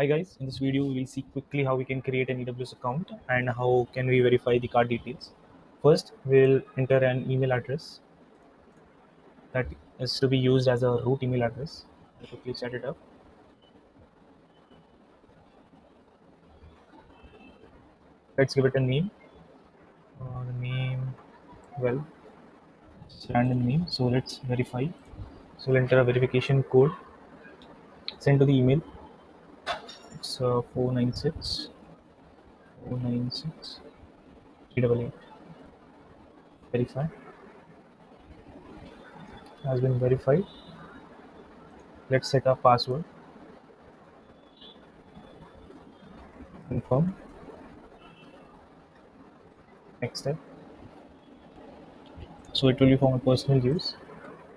Hi guys, in this video we will see quickly how we can create an AWS account and how can we verify the card details. First, we'll enter an email address that is to be used as a root email address. I'll quickly set it up. Let's give it a name. The name, well, it's random name. So let's verify. So we'll enter a verification code. Send to the email. It's 496 388. Verify. Has been verified. Let's set our password. Confirm. Next step. So it will be for my personal use.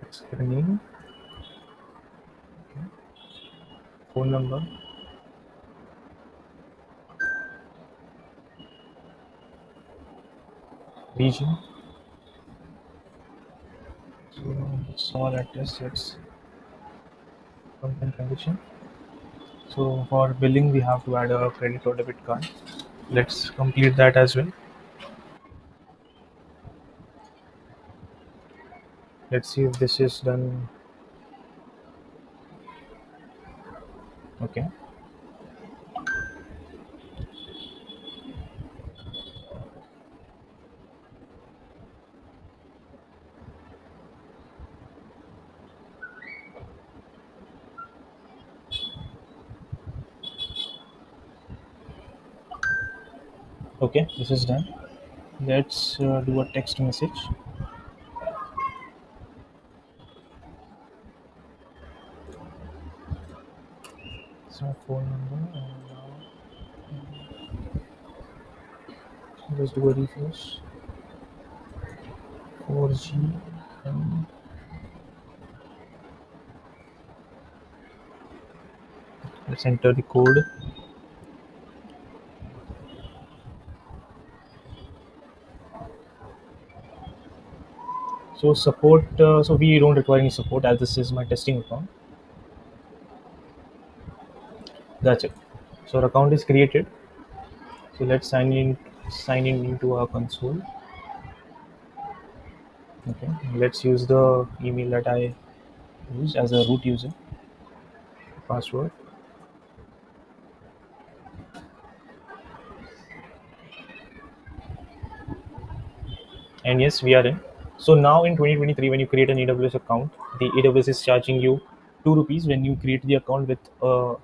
Let's give a name, phone number, region. So it's all address. Let's content condition. So for billing, we have to add a credit or debit card. Let's complete that as well. Let's see if this is done. Okay. Okay, this is done. Let's do a text message. So phone number. Let's do a refresh. 4G. And let's enter the code. So support. So we don't require any support as this is my testing account. That's it. So our account is created. So let's sign in into our console. Okay. Let's use the email that I use as a root user. Password. And yes, we are in. So now in 2023, when you create an AWS account, the AWS is charging you 2 rupees when you create the account with a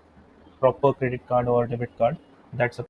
proper credit card or debit card. That's a